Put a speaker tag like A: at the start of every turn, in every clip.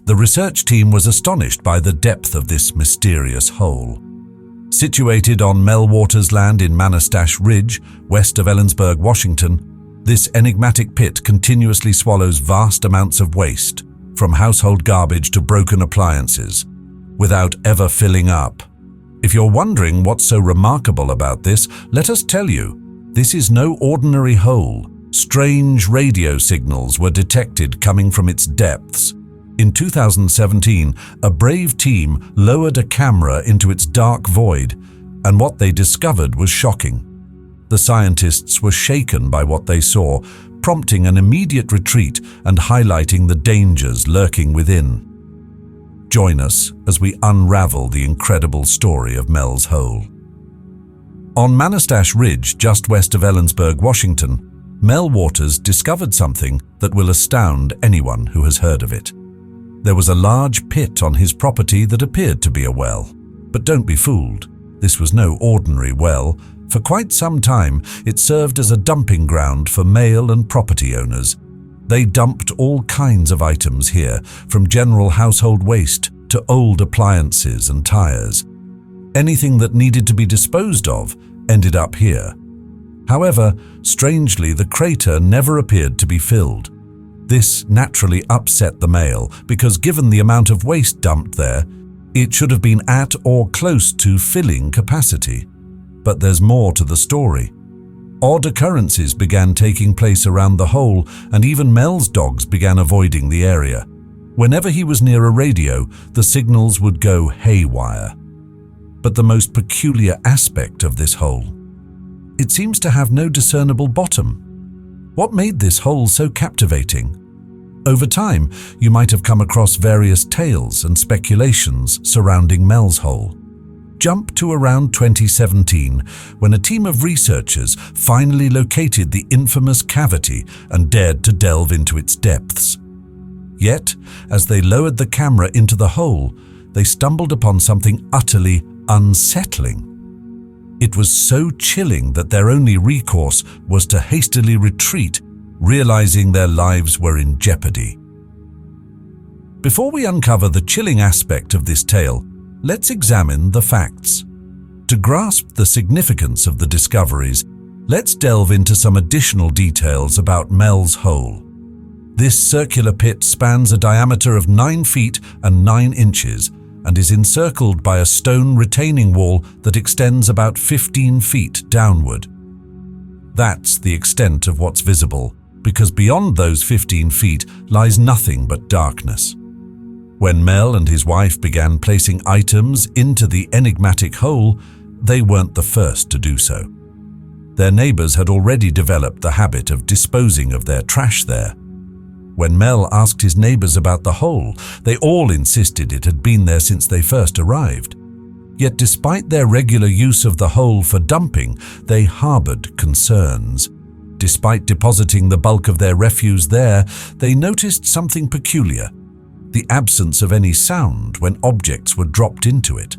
A: The research team was astonished by the depth of this mysterious hole. Situated on Melwater's land in Manastash Ridge, west of Ellensburg, Washington, this enigmatic pit continuously swallows vast amounts of waste, from household garbage to broken appliances, without ever filling up. If you're wondering what's so remarkable about this, let us tell you, this is no ordinary hole. Strange radio signals were detected coming from its depths. In 2017, a brave team lowered a camera into its dark void, and what they discovered was shocking. The scientists were shaken by what they saw, prompting an immediate retreat and highlighting the dangers lurking within. Join us as we unravel the incredible story of Mel's Hole. On Manastash Ridge, just west of Ellensburg, Washington, Mel Waters discovered something that will astound anyone who has heard of it. There was a large pit on his property that appeared to be a well. But don't be fooled. This was no ordinary well. For quite some time, it served as a dumping ground for mail and property owners. They dumped all kinds of items here, from general household waste to old appliances and tires. Anything that needed to be disposed of ended up here. However, strangely, the crater never appeared to be filled. This naturally upset the mail because given the amount of waste dumped there, it should have been at or close to filling capacity. But there's more to the story. Odd occurrences began taking place around the hole, and even Mel's dogs began avoiding the area. Whenever he was near a radio, the signals would go haywire. But the most peculiar aspect of this hole, it seems to have no discernible bottom. What made this hole so captivating? Over time, you might have come across various tales and speculations surrounding Mel's Hole. Jump to around 2017, when a team of researchers finally located the infamous cavity and dared to delve into its depths. Yet, as they lowered the camera into the hole, they stumbled upon something utterly unsettling. It was so chilling that their only recourse was to hastily retreat, realizing their lives were in jeopardy. Before we uncover the chilling aspect of this tale, let's examine the facts. To grasp the significance of the discoveries, let's delve into some additional details about Mel's Hole. This circular pit spans a diameter of 9 feet and 9 inches and is encircled by a stone retaining wall that extends about 15 feet downward. That's the extent of what's visible, because beyond those 15 feet lies nothing but darkness. When Mel and his wife began placing items into the enigmatic hole, they weren't the first to do so. Their neighbors had already developed the habit of disposing of their trash there. When Mel asked his neighbors about the hole, they all insisted it had been there since they first arrived. Yet despite their regular use of the hole for dumping, they harbored concerns. Despite depositing the bulk of their refuse there, they noticed something peculiar: the absence of any sound when objects were dropped into it.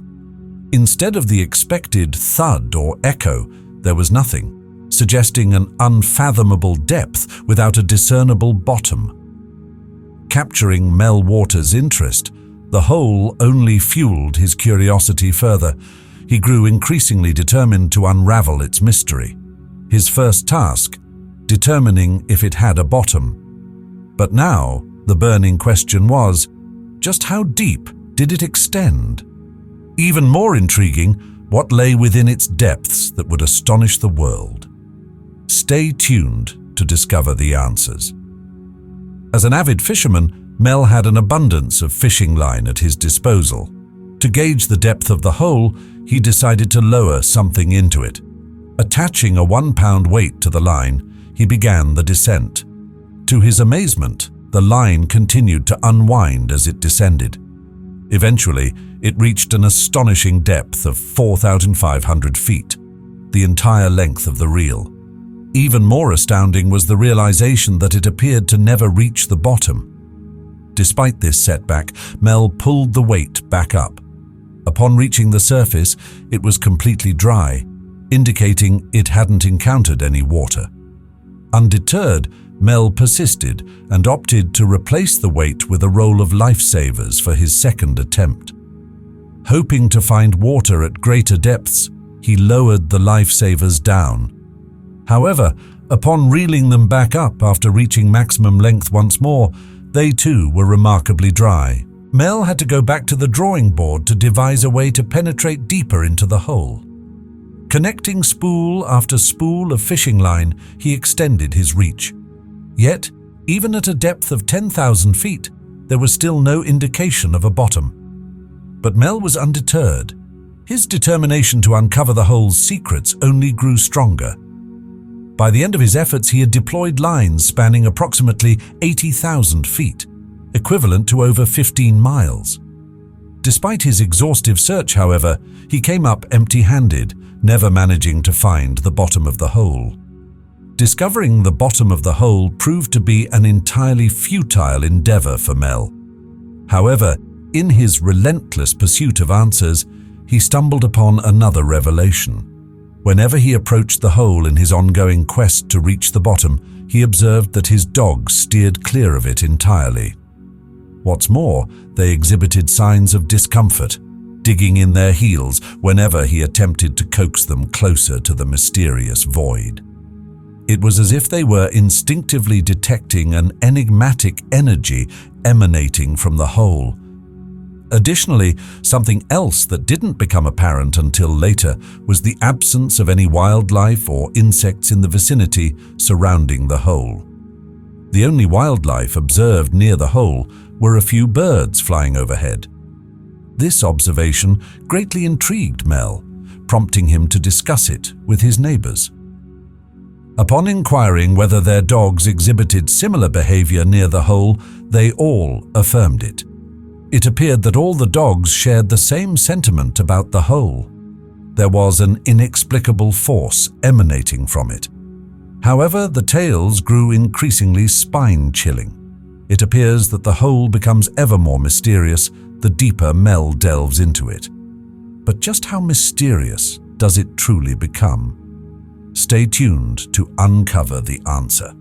A: Instead of the expected thud or echo, there was nothing, suggesting an unfathomable depth without a discernible bottom. Capturing Mel Waters' interest, the hole only fueled his curiosity further. He grew increasingly determined to unravel its mystery. His first task, determining if it had a bottom. But now, the burning question was, just how deep did it extend? Even more intriguing, what lay within its depths that would astonish the world? Stay tuned to discover the answers. As an avid fisherman, Mel had an abundance of fishing line at his disposal. To gauge the depth of the hole, he decided to lower something into it. Attaching a 1-pound weight to the line, he began the descent. To his amazement, the line continued to unwind as it descended. Eventually, it reached an astonishing depth of 4,500 feet, the entire length of the reel. Even more astounding was the realization that it appeared to never reach the bottom. Despite this setback, Mel pulled the weight back up. Upon reaching the surface, it was completely dry, indicating it hadn't encountered any water. Undeterred, Mel persisted and opted to replace the weight with a roll of lifesavers for his second attempt. Hoping to find water at greater depths, he lowered the lifesavers down. However, upon reeling them back up after reaching maximum length once more, they too were remarkably dry. Mel had to go back to the drawing board to devise a way to penetrate deeper into the hole. Connecting spool after spool of fishing line, he extended his reach. Yet, even at a depth of 10,000 feet, there was still no indication of a bottom. But Mel was undeterred. His determination to uncover the hole's secrets only grew stronger. By the end of his efforts, he had deployed lines spanning approximately 80,000 feet, equivalent to over 15 miles. Despite his exhaustive search, however, he came up empty-handed, never managing to find the bottom of the hole. Discovering the bottom of the hole proved to be an entirely futile endeavor for Mel. However, in his relentless pursuit of answers, he stumbled upon another revelation. Whenever he approached the hole in his ongoing quest to reach the bottom, he observed that his dogs steered clear of it entirely. What's more, they exhibited signs of discomfort, digging in their heels whenever he attempted to coax them closer to the mysterious void. It was as if they were instinctively detecting an enigmatic energy emanating from the hole. Additionally, something else that didn't become apparent until later was the absence of any wildlife or insects in the vicinity surrounding the hole. The only wildlife observed near the hole were a few birds flying overhead. This observation greatly intrigued Mel, prompting him to discuss it with his neighbors. Upon inquiring whether their dogs exhibited similar behavior near the hole, they all affirmed it. It appeared that all the dogs shared the same sentiment about the hole. There was an inexplicable force emanating from it. However, the tales grew increasingly spine-chilling. It appears that the hole becomes ever more mysterious the deeper Mel delves into it. But just how mysterious does it truly become? Stay tuned to uncover the answer.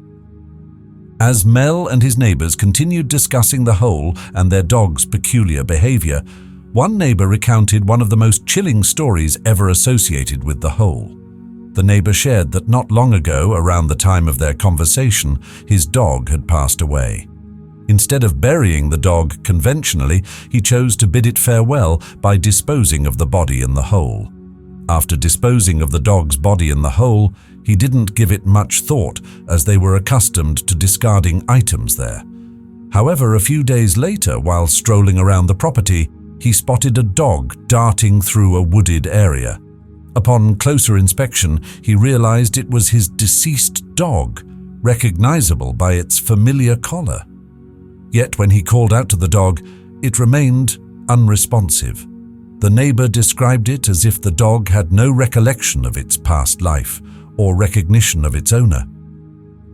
A: As Mel and his neighbors continued discussing the hole and their dog's peculiar behavior, one neighbor recounted one of the most chilling stories ever associated with the hole. The neighbor shared that not long ago, around the time of their conversation, his dog had passed away. Instead of burying the dog conventionally, he chose to bid it farewell by disposing of the body in the hole. After disposing of the dog's body in the hole, he didn't give it much thought, as they were accustomed to discarding items there. However, a few days later, while strolling around the property, he spotted a dog darting through a wooded area. Upon closer inspection, he realized it was his deceased dog, recognizable by its familiar collar. Yet when he called out to the dog, it remained unresponsive. The neighbor described it as if the dog had no recollection of its past life or recognition of its owner.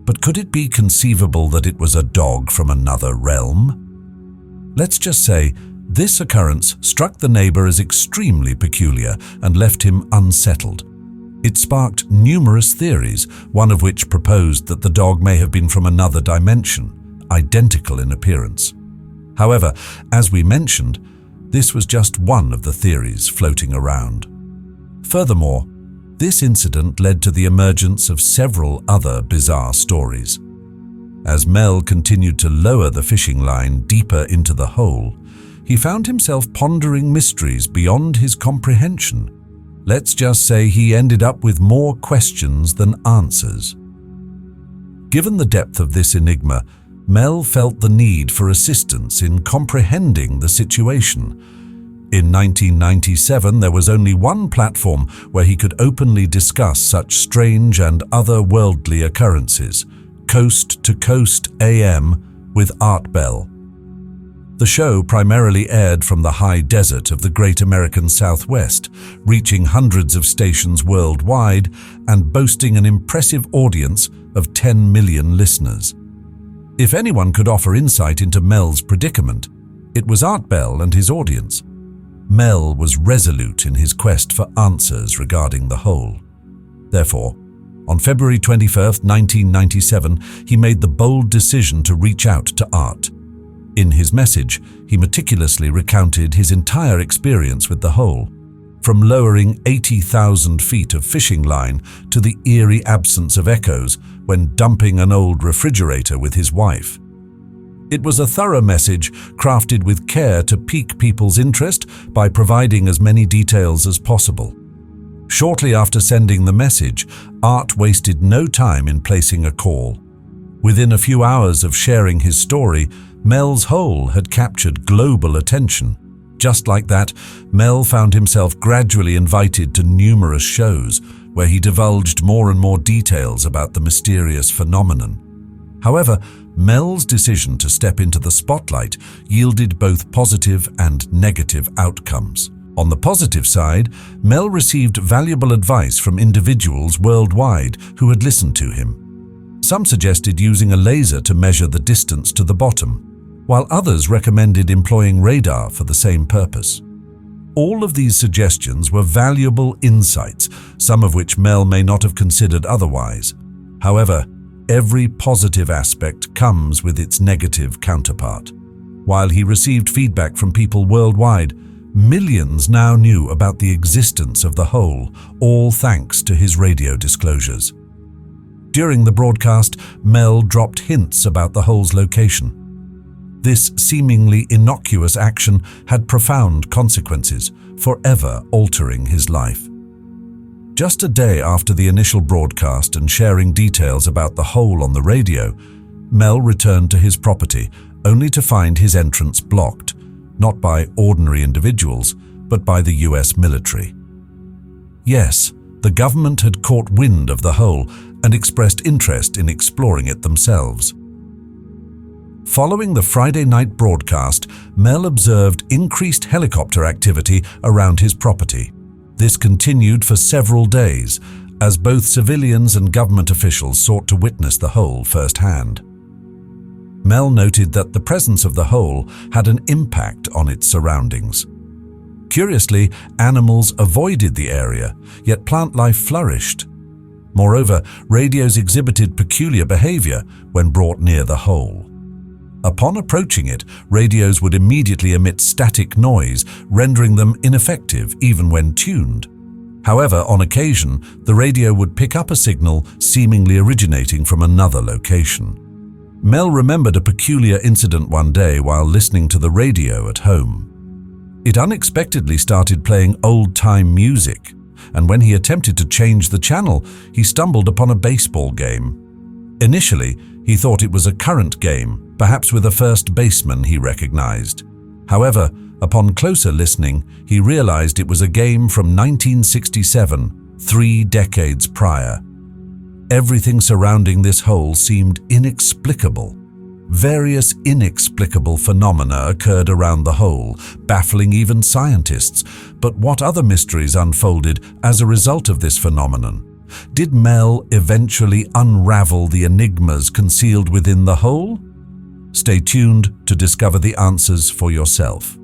A: But could it be conceivable that it was a dog from another realm? Let's just say this occurrence struck the neighbor as extremely peculiar and left him unsettled. It sparked numerous theories, one of which proposed that the dog may have been from another dimension, identical in appearance. However, as we mentioned, this was just one of the theories floating around. Furthermore, this incident led to the emergence of several other bizarre stories. As Mel continued to lower the fishing line deeper into the hole, he found himself pondering mysteries beyond his comprehension. Let's just say he ended up with more questions than answers. Given the depth of this enigma, Mel felt the need for assistance in comprehending the situation. In 1997, there was only one platform where he could openly discuss such strange and otherworldly occurrences: Coast to Coast AM with Art Bell. The show primarily aired from the high desert of the Great American Southwest, reaching hundreds of stations worldwide and boasting an impressive audience of 10 million listeners. If anyone could offer insight into Mel's predicament, it was Art Bell and his audience. Mel was resolute in his quest for answers regarding the hole. Therefore, On February 21, 1997, he made the bold decision to reach out to Art. In his message, he meticulously recounted his entire experience with the hole, from lowering 80,000 feet of fishing line to the eerie absence of echoes when dumping an old refrigerator with his wife. It was a thorough message crafted with care to pique people's interest by providing as many details as possible. Shortly after sending the message, Art wasted no time in placing a call. Within a few hours of sharing his story, Mel's hole had captured global attention. Just like that, Mel found himself gradually invited to numerous shows where he divulged more and more details about the mysterious phenomenon. However, Mel's decision to step into the spotlight yielded both positive and negative outcomes. On the positive side, Mel received valuable advice from individuals worldwide who had listened to him. Some suggested using a laser to measure the distance to the bottom, while others recommended employing radar for the same purpose. All of these suggestions were valuable insights, some of which Mel may not have considered otherwise. However, every positive aspect comes with its negative counterpart. While he received feedback from people worldwide, millions now knew about the existence of the hole, all thanks to his radio disclosures. During the broadcast, Mel dropped hints about the hole's location. This seemingly innocuous action had profound consequences, forever altering his life. Just a day after the initial broadcast and sharing details about the hole on the radio, Mel returned to his property, only to find his entrance blocked, not by ordinary individuals, but by the US military. Yes, the government had caught wind of the hole and expressed interest in exploring it themselves. Following the Friday night broadcast, Mel observed increased helicopter activity around his property. This continued for several days, as both civilians and government officials sought to witness the hole firsthand. Mel noted that the presence of the hole had an impact on its surroundings. Curiously, animals avoided the area, yet plant life flourished. Moreover, radios exhibited peculiar behavior when brought near the hole. Upon approaching it, radios would immediately emit static noise, rendering them ineffective even when tuned. However, on occasion, the radio would pick up a signal seemingly originating from another location. Mel remembered a peculiar incident one day while listening to the radio at home. It unexpectedly started playing old-time music, and when he attempted to change the channel, he stumbled upon a baseball game. Initially, he thought it was a current game, perhaps with a first baseman he recognized. However, upon closer listening, he realized it was a game from 1967, 3 decades prior. Everything surrounding this hole seemed inexplicable. Various inexplicable phenomena occurred around the hole, baffling even scientists. But what other mysteries unfolded as a result of this phenomenon? Did Mel eventually unravel the enigmas concealed within the hole? Stay tuned to discover the answers for yourself.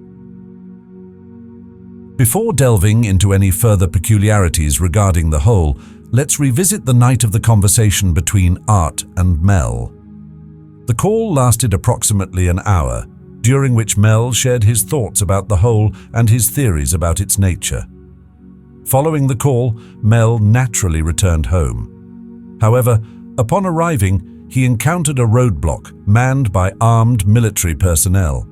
A: Before delving into any further peculiarities regarding the hole, let's revisit the night of the conversation between Art and Mel. The call lasted approximately an hour, during which Mel shared his thoughts about the hole and his theories about its nature. Following the call, Mel naturally returned home. However, upon arriving, he encountered a roadblock manned by armed military personnel.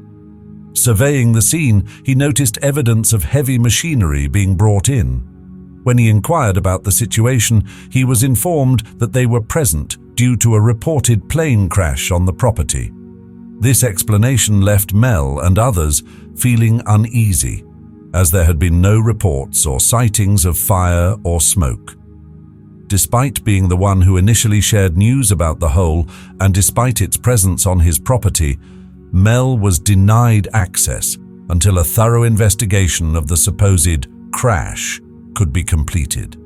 A: Surveying the scene, he noticed evidence of heavy machinery being brought in. When he inquired about the situation, he was informed that they were present due to a reported plane crash on the property. This explanation left Mel and others feeling uneasy, as there had been no reports or sightings of fire or smoke. Despite being the one who initially shared news about the hole and despite its presence on his property, Mel was denied access until a thorough investigation of the supposed crash could be completed.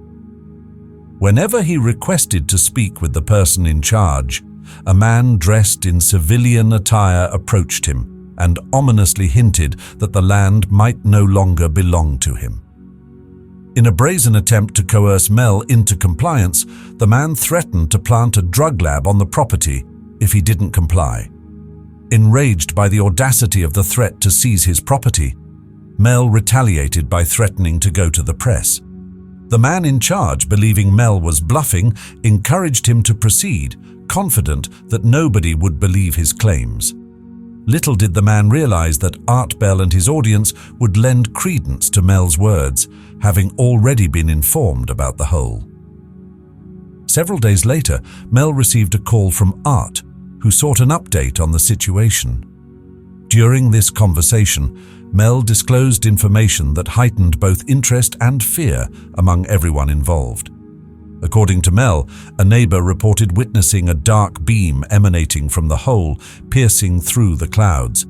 A: Whenever he requested to speak with the person in charge, a man dressed in civilian attire approached him and ominously hinted that the land might no longer belong to him. In a brazen attempt to coerce Mel into compliance, the man threatened to plant a drug lab on the property if he didn't comply. Enraged by the audacity of the threat to seize his property, Mel retaliated by threatening to go to the press. The man in charge, believing Mel was bluffing, encouraged him to proceed, confident that nobody would believe his claims. Little did the man realize that Art Bell and his audience would lend credence to Mel's words, having already been informed about the hole. Several days later, Mel received a call from Art, who sought an update on the situation. During this conversation, Mel disclosed information that heightened both interest and fear among everyone involved. According to Mel, a neighbor reported witnessing a dark beam emanating from the hole, piercing through the clouds.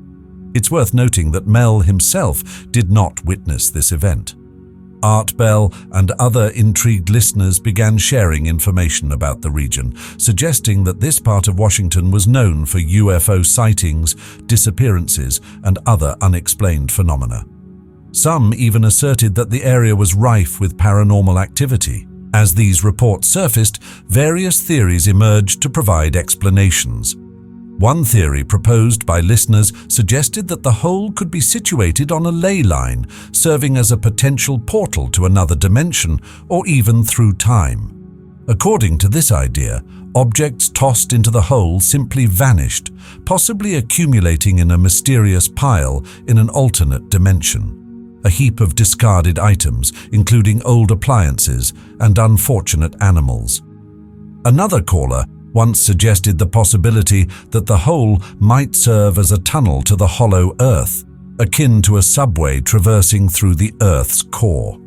A: It's worth noting that Mel himself did not witness this event. Art Bell and other intrigued listeners began sharing information about the region, suggesting that this part of Washington was known for UFO sightings, disappearances, and other unexplained phenomena. Some even asserted that the area was rife with paranormal activity. As these reports surfaced, various theories emerged to provide explanations. One theory proposed by listeners suggested that the hole could be situated on a ley line, serving as a potential portal to another dimension or even through time. According to this idea, objects tossed into the hole simply vanished, possibly accumulating in a mysterious pile in an alternate dimension. A heap of discarded items, including old appliances and unfortunate animals. Another caller once suggested the possibility that the hole might serve as a tunnel to the hollow Earth, akin to a subway traversing through the Earth's core.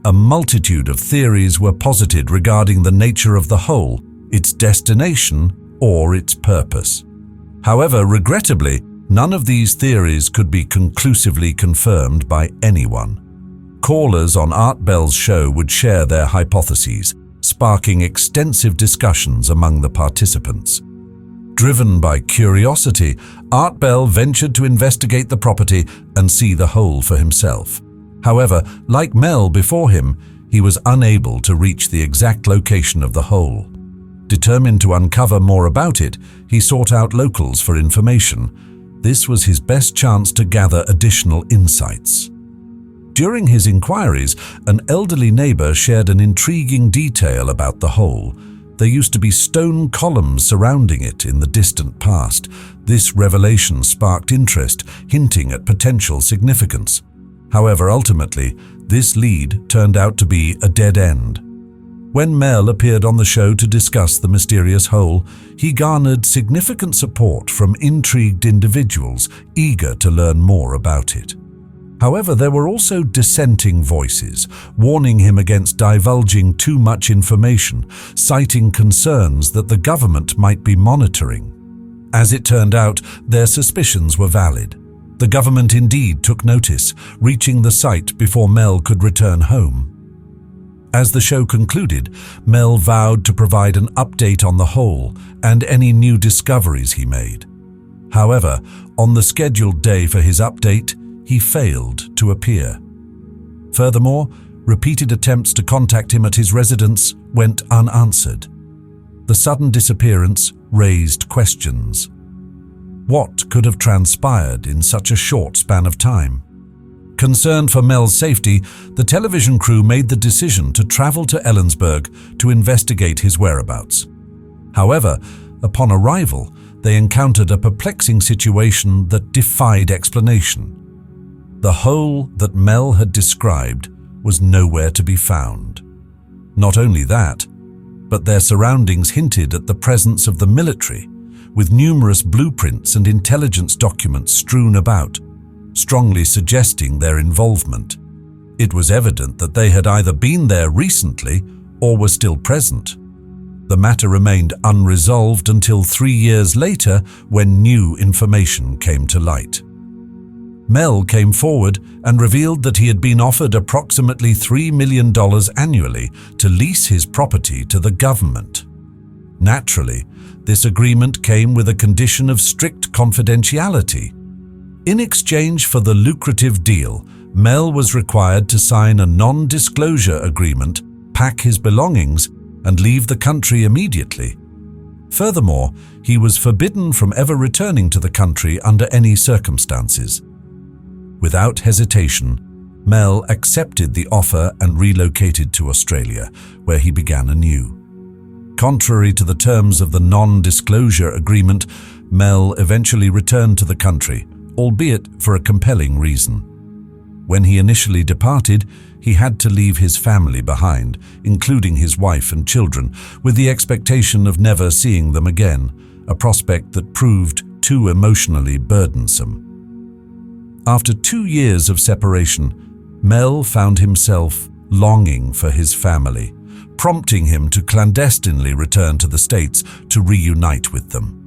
A: A multitude of theories were posited regarding the nature of the hole, its destination, or its purpose. However, regrettably, none of these theories could be conclusively confirmed by anyone. Callers on Art Bell's show would share their hypotheses, sparking extensive discussions among the participants. Driven by curiosity, Art Bell ventured to investigate the property and see the hole for himself. However, like Mel before him, he was unable to reach the exact location of the hole. Determined to uncover more about it, he sought out locals for information. This was his best chance to gather additional insights. During his inquiries, an elderly neighbor shared an intriguing detail about the hole. There used to be stone columns surrounding it in the distant past. This revelation sparked interest, hinting at potential significance. However, ultimately, this lead turned out to be a dead end. When Mel appeared on the show to discuss the mysterious hole, he garnered significant support from intrigued individuals eager to learn more about it. However, there were also dissenting voices, warning him against divulging too much information, citing concerns that the government might be monitoring. As it turned out, their suspicions were valid. The government indeed took notice, reaching the site before Mel could return home. As the show concluded, Mel vowed to provide an update on the hole and any new discoveries he made. However, on the scheduled day for his update, he failed to appear. Furthermore, repeated attempts to contact him at his residence went unanswered. The sudden disappearance raised questions. What could have transpired in such a short span of time? Concerned for Mel's safety, the television crew made the decision to travel to Ellensburg to investigate his whereabouts. However, upon arrival, they encountered a perplexing situation that defied explanation. The hole that Mel had described was nowhere to be found. Not only that, but their surroundings hinted at the presence of the military, with numerous blueprints and intelligence documents strewn about, strongly suggesting their involvement. It was evident that they had either been there recently or were still present. The matter remained unresolved until 3 years later when new information came to light. Mel came forward and revealed that he had been offered approximately $3 million annually to lease his property to the government. Naturally, this agreement came with a condition of strict confidentiality. In exchange for the lucrative deal, Mel was required to sign a non-disclosure agreement, pack his belongings, and leave the country immediately. Furthermore, he was forbidden from ever returning to the country under any circumstances. Without hesitation, Mel accepted the offer and relocated to Australia, where he began anew. Contrary to the terms of the non-disclosure agreement, Mel eventually returned to the country, albeit for a compelling reason. When he initially departed, he had to leave his family behind, including his wife and children, with the expectation of never seeing them again, a prospect that proved too emotionally burdensome. After 2 years of separation, Mel found himself longing for his family, prompting him to clandestinely return to the States to reunite with them.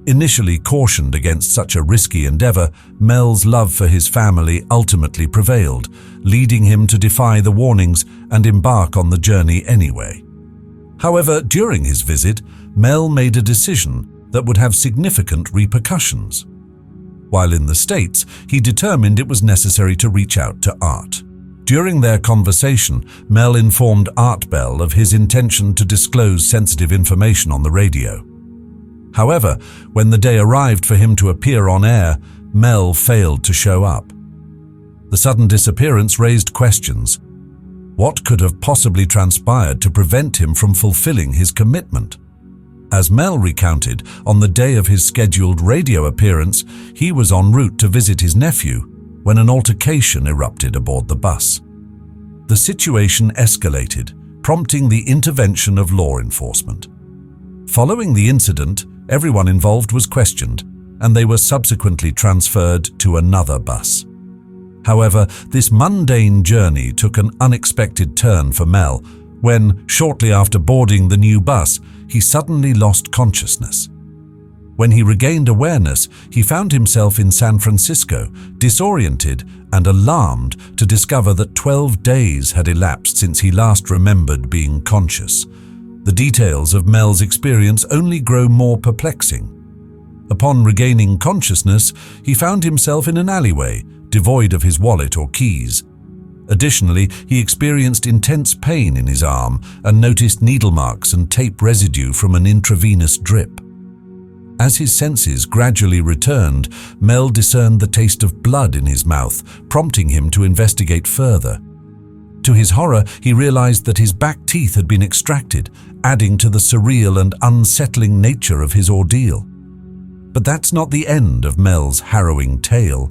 A: Initially cautioned against such a risky endeavor, Mel's love for his family ultimately prevailed, leading him to defy the warnings and embark on the journey anyway. However, during his visit, Mel made a decision that would have significant repercussions. While in the States, he determined it was necessary to reach out to Art. During their conversation, Mel informed Art Bell of his intention to disclose sensitive information on the radio. However, when the day arrived for him to appear on air, Mel failed to show up. The sudden disappearance raised questions. What could have possibly transpired to prevent him from fulfilling his commitment? As Mel recounted, on the day of his scheduled radio appearance, he was en route to visit his nephew when an altercation erupted aboard the bus. The situation escalated, prompting the intervention of law enforcement. Following the incident, everyone involved was questioned, and they were subsequently transferred to another bus. However, this mundane journey took an unexpected turn for Mel when, shortly after boarding the new bus, he suddenly lost consciousness. When he regained awareness, he found himself in San Francisco, disoriented and alarmed to discover that 12 days had elapsed since he last remembered being conscious. The details of Mel's experience only grow more perplexing. Upon regaining consciousness, he found himself in an alleyway, devoid of his wallet or keys. Additionally, he experienced intense pain in his arm and noticed needle marks and tape residue from an intravenous drip. As his senses gradually returned, Mel discerned the taste of blood in his mouth, prompting him to investigate further. To his horror, he realized that his back teeth had been extracted, adding to the surreal and unsettling nature of his ordeal. But that's not the end of Mel's harrowing tale.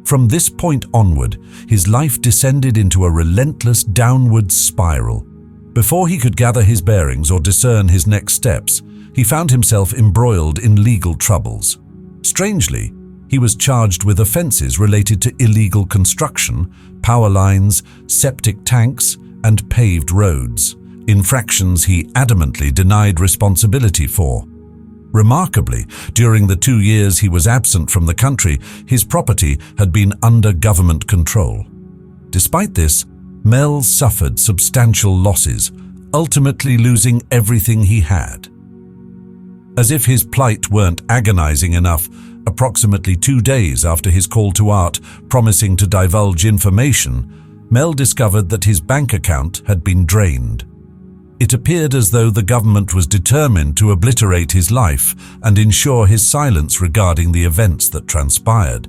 A: From this point onward, his life descended into a relentless downward spiral. Before he could gather his bearings or discern his next steps, he found himself embroiled in legal troubles. Strangely, he was charged with offenses related to illegal construction, power lines, septic tanks, and paved roads, infractions he adamantly denied responsibility for. Remarkably, during the 2 years he was absent from the country, his property had been under government control. Despite this, Mel suffered substantial losses, ultimately losing everything he had. As if his plight weren't agonizing enough, approximately 2 days after his call to Art promising to divulge information, Mel discovered that his bank account had been drained. It appeared as though the government was determined to obliterate his life and ensure his silence regarding the events that transpired.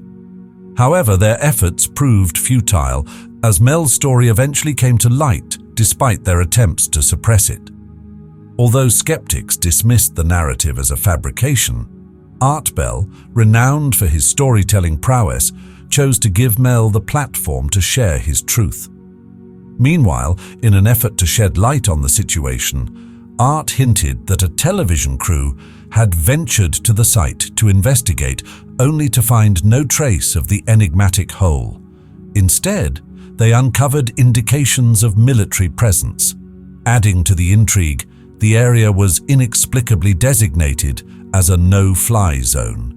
A: However, their efforts proved futile, as Mel's story eventually came to light despite their attempts to suppress it. Although skeptics dismissed the narrative as a fabrication, Art Bell, renowned for his storytelling prowess, chose to give Mel the platform to share his truth. Meanwhile, in an effort to shed light on the situation, Art hinted that a television crew had ventured to the site to investigate, only to find no trace of the enigmatic hole. Instead, they uncovered indications of military presence. Adding to the intrigue, the area was inexplicably designated as a no-fly zone.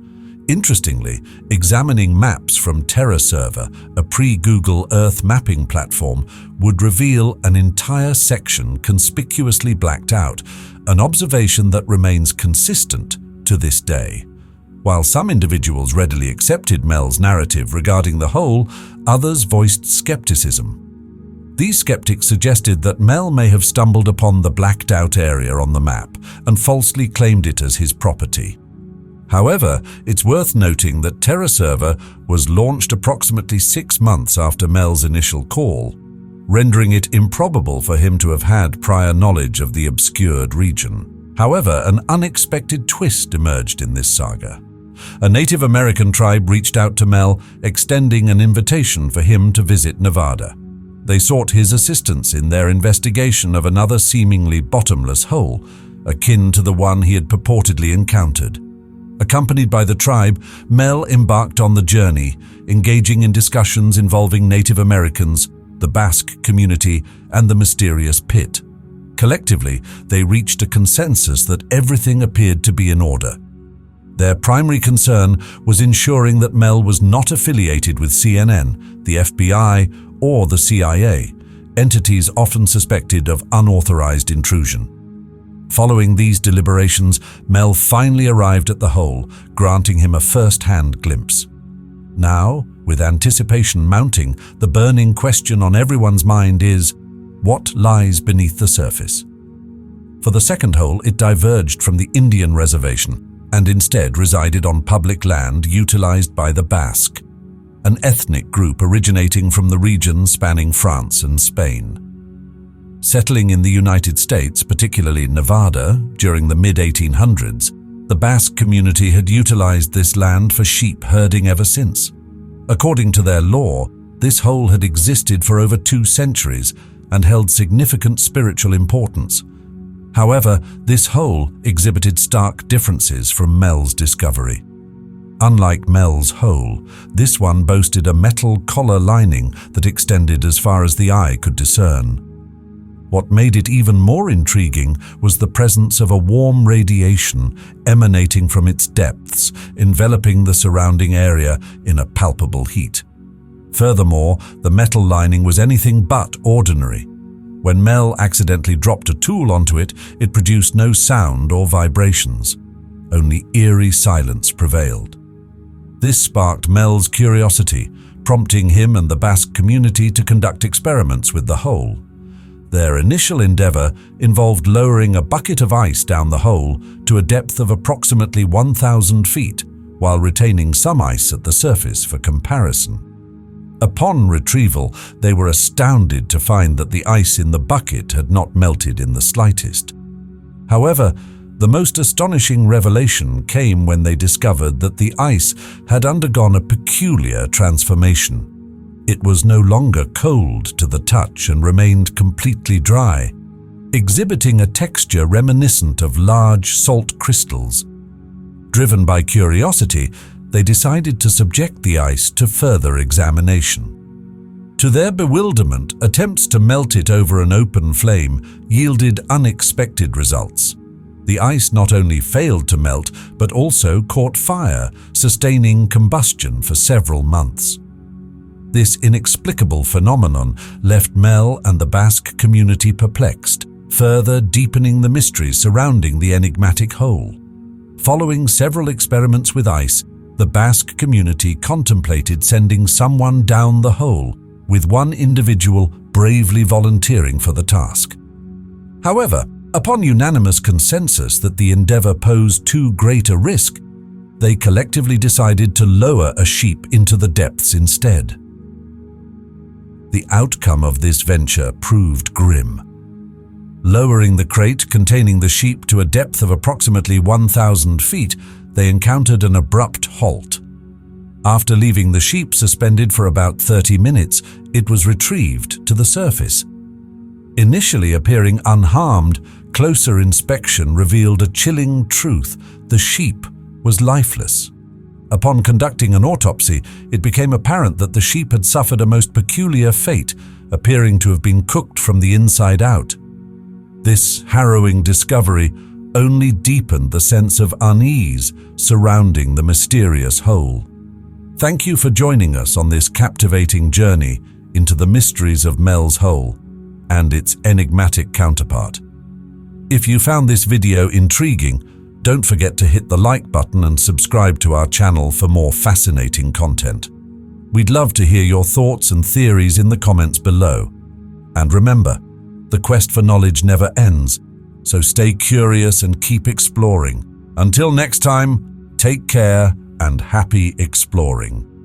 A: Interestingly, examining maps from TerraServer, a pre-Google Earth mapping platform, would reveal an entire section conspicuously blacked out, an observation that remains consistent to this day. While some individuals readily accepted Mel's narrative regarding the hole, others voiced skepticism. These skeptics suggested that Mel may have stumbled upon the blacked-out area on the map and falsely claimed it as his property. However, it's worth noting that TerraServer was launched approximately 6 months after Mel's initial call, rendering it improbable for him to have had prior knowledge of the obscured region. However, an unexpected twist emerged in this saga. A Native American tribe reached out to Mel, extending an invitation for him to visit Nevada. They sought his assistance in their investigation of another seemingly bottomless hole, akin to the one he had purportedly encountered. Accompanied by the tribe, Mel embarked on the journey, engaging in discussions involving Native Americans, the Basque community, and the mysterious pit. Collectively, they reached a consensus that everything appeared to be in order. Their primary concern was ensuring that Mel was not affiliated with CNN, the FBI, or the CIA, entities often suspected of unauthorized intrusion. Following these deliberations, Mel finally arrived at the hole, granting him a first-hand glimpse. Now, with anticipation mounting, the burning question on everyone's mind is, what lies beneath the surface? For the second hole, it diverged from the Indian reservation and instead resided on public land utilized by the Basque, an ethnic group originating from the region spanning France and Spain. Settling in the United States, particularly Nevada, during the mid-1800s, the Basque community had utilized this land for sheep herding ever since. According to their law, this hole had existed for over 2 centuries and held significant spiritual importance. However, this hole exhibited stark differences from Mel's discovery. Unlike Mel's hole, this one boasted a metal collar lining that extended as far as the eye could discern. What made it even more intriguing was the presence of a warm radiation emanating from its depths, enveloping the surrounding area in a palpable heat. Furthermore, the metal lining was anything but ordinary. When Mel accidentally dropped a tool onto it, it produced no sound or vibrations. Only eerie silence prevailed. This sparked Mel's curiosity, prompting him and the Basque community to conduct experiments with the hole. Their initial endeavor involved lowering a bucket of ice down the hole to a depth of approximately 1,000 feet, while retaining some ice at the surface for comparison. Upon retrieval, they were astounded to find that the ice in the bucket had not melted in the slightest. However, the most astonishing revelation came when they discovered that the ice had undergone a peculiar transformation. It was no longer cold to the touch and remained completely dry, exhibiting a texture reminiscent of large salt crystals. Driven by curiosity, they decided to subject the ice to further examination. To their bewilderment, attempts to melt it over an open flame yielded unexpected results. The ice not only failed to melt, but also caught fire, sustaining combustion for several months. This inexplicable phenomenon left Mel and the Basque community perplexed, further deepening the mystery surrounding the enigmatic hole. Following several experiments with ice, the Basque community contemplated sending someone down the hole, with one individual bravely volunteering for the task. However, upon unanimous consensus that the endeavor posed too great a risk, they collectively decided to lower a sheep into the depths instead. The outcome of this venture proved grim. Lowering the crate containing the sheep to a depth of approximately 1,000 feet, they encountered an abrupt halt. After leaving the sheep suspended for about 30 minutes, it was retrieved to the surface. Initially appearing unharmed, closer inspection revealed a chilling truth: the sheep was lifeless. Upon conducting an autopsy, it became apparent that the sheep had suffered a most peculiar fate, appearing to have been cooked from the inside out. This harrowing discovery only deepened the sense of unease surrounding the mysterious hole. Thank you for joining us on this captivating journey into the mysteries of Mel's Hole and its enigmatic counterpart. If you found this video intriguing, Don't forget to hit the like button and subscribe to our channel for more fascinating content. We'd love to hear your thoughts and theories in the comments below. And remember, the quest for knowledge never ends, so stay curious and keep exploring. Until next time, take care and happy exploring.